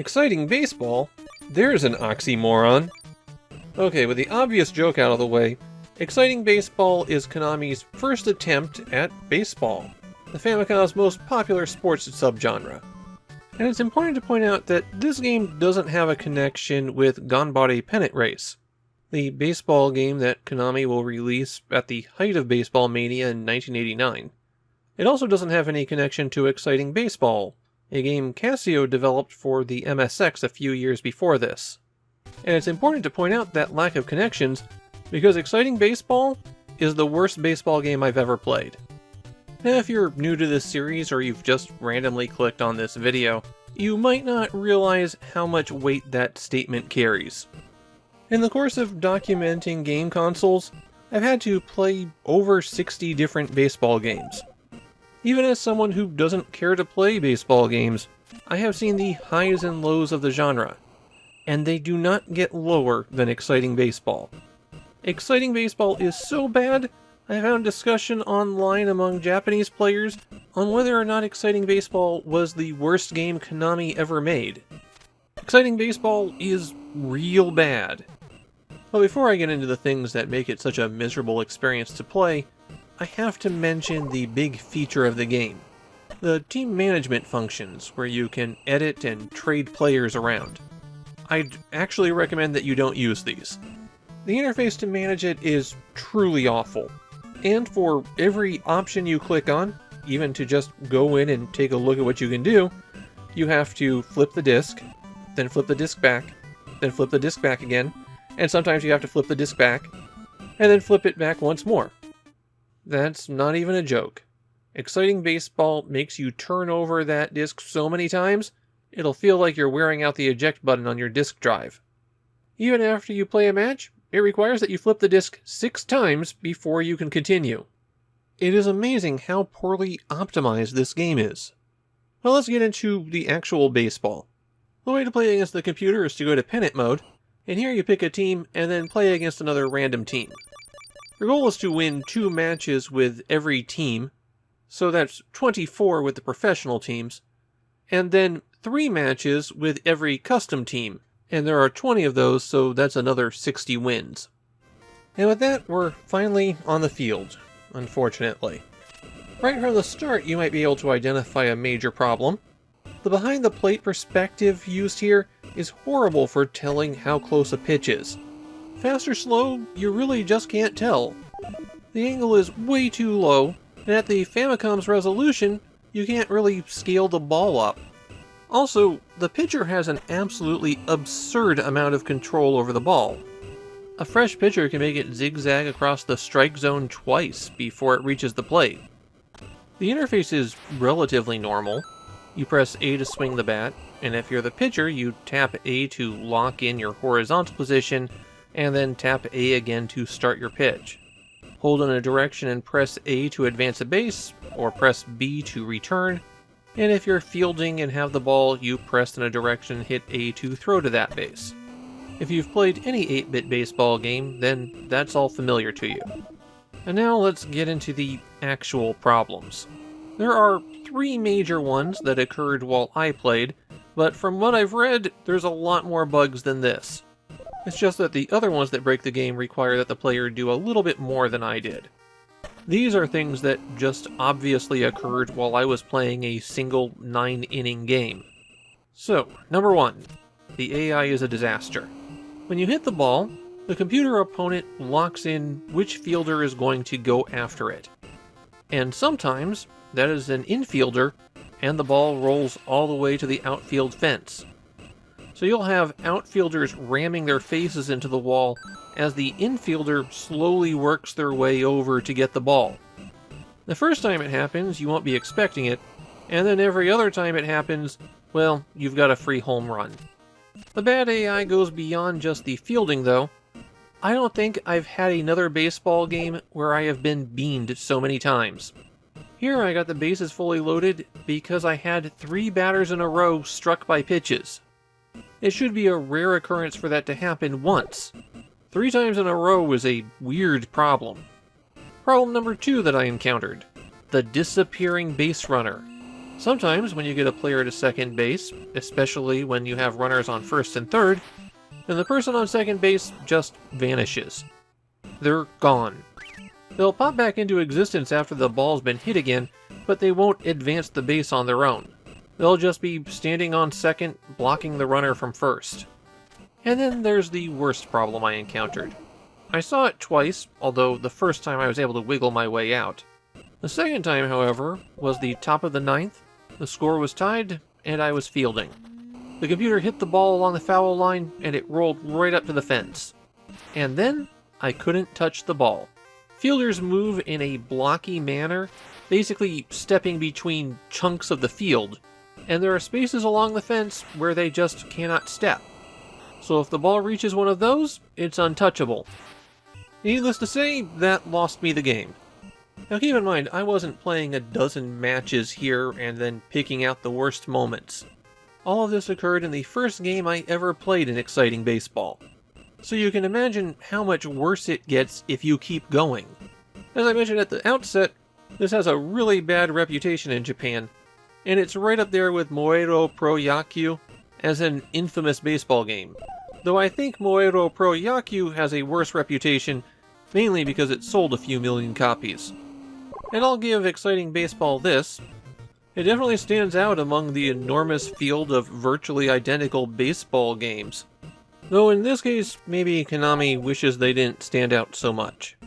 Exciting baseball? There's an oxymoron. Okay, with the obvious joke out of the way, Exciting Baseball is Konami's first attempt at baseball, the Famicom's most popular sports subgenre. And it's important to point out that this game doesn't have a connection with Ganbare Pennant Race, the baseball game that Konami will release at the height of baseball mania in 1989. It also doesn't have any connection to Exciting Baseball, a game Casio developed for the MSX a few years before this. And it's important to point out that lack of connections because Exciting Baseball is the worst baseball game I've ever played. Now, if you're new to this series or you've just randomly clicked on this video, you might not realize how much weight that statement carries. In the course of documenting game consoles, I've had to play over 60 different baseball games. Even as someone who doesn't care to play baseball games, I have seen the highs and lows of the genre, and they do not get lower than Exciting Baseball. Exciting Baseball is so bad, I found discussion online among Japanese players on whether or not Exciting Baseball was the worst game Konami ever made. Exciting Baseball is real bad. But before I get into the things that make it such a miserable experience to play, I have to mention the big feature of the game, the team management functions where you can edit and trade players around. I'd actually recommend that you don't use these. The interface to manage it is truly awful, and for every option you click on, even to just go in and take a look at what you can do, you have to flip the disc, then flip the disc back, then flip the disc back again, and sometimes you have to flip the disc back, and then flip it back once more. That's not even a joke. Exciting Baseball makes you turn over that disc so many times, it'll feel like you're wearing out the eject button on your disk drive. Even after you play a match, it requires that you flip the disc 6 times before you can continue. It is amazing how poorly optimized this game is. Well, let's get into the actual baseball. The way to play against the computer is to go to pennant mode, and here you pick a team and then play against another random team. Your goal is to win 2 matches with every team, so that's 24 with the professional teams, and then 3 matches with every custom team, and there are 20 of those, so that's another 60 wins. And with that, we're finally on the field, unfortunately. Right from the start, you might be able to identify a major problem. The behind-the-plate perspective used here is horrible for telling how close a pitch is. Fast or slow, you really just can't tell. The angle is way too low, and at the Famicom's resolution, you can't really scale the ball up. Also, the pitcher has an absolutely absurd amount of control over the ball. A fresh pitcher can make it zigzag across the strike zone twice before it reaches the plate. The interface is relatively normal. You press A to swing the bat, and if you're the pitcher, you tap A to lock in your horizontal position, and then tap A again to start your pitch. Hold in a direction and press A to advance a base, or press B to return, and if you're fielding and have the ball, you press in a direction and hit A to throw to that base. If you've played any 8-bit baseball game, then that's all familiar to you. And now let's get into the actual problems. There are 3 major ones that occurred while I played, but from what I've read, there's a lot more bugs than this. It's just that the other ones that break the game require that the player do a little bit more than I did. These are things that just obviously occurred while I was playing a single 9-inning game. So, number 1, the AI is a disaster. When you hit the ball, the computer opponent locks in which fielder is going to go after it. And sometimes, that is an infielder, and the ball rolls all the way to the outfield fence. So you'll have outfielders ramming their faces into the wall as the infielder slowly works their way over to get the ball. The first time it happens, you won't be expecting it, and then every other time it happens, well, you've got a free home run. The bad AI goes beyond just the fielding, though. I don't think I've had another baseball game where I have been beamed so many times. Here I got the bases fully loaded because I had 3 batters in a row struck by pitches. It should be a rare occurrence for that to happen once. 3 times in a row is a weird problem. Problem number 2 that I encountered: the disappearing base runner. Sometimes when you get a player to second base, especially when you have runners on first and third, then the person on second base just vanishes. They're gone. They'll pop back into existence after the ball's been hit again, but they won't advance the base on their own. They'll just be standing on second, blocking the runner from first. And then there's the worst problem I encountered. I saw it twice, although the first time I was able to wiggle my way out. The second time, however, was the top of the ninth, the score was tied, and I was fielding. The computer hit the ball along the foul line, and it rolled right up to the fence. And then, I couldn't touch the ball. Fielders move in a blocky manner, basically stepping between chunks of the field, and there are spaces along the fence where they just cannot step. So if the ball reaches one of those, it's untouchable. Needless to say, that lost me the game. Now keep in mind, I wasn't playing a dozen matches here and then picking out the worst moments. All of this occurred in the first game I ever played in Exciting Baseball. So you can imagine how much worse it gets if you keep going. As I mentioned at the outset, this has a really bad reputation in Japan, and it's right up there with Moero Pro Yakyu as an infamous baseball game. Though I think Moero Pro Yakyu has a worse reputation, mainly because it sold a few million copies. And I'll give Exciting Baseball this: it definitely stands out among the enormous field of virtually identical baseball games. Though in this case, maybe Konami wishes they didn't stand out so much.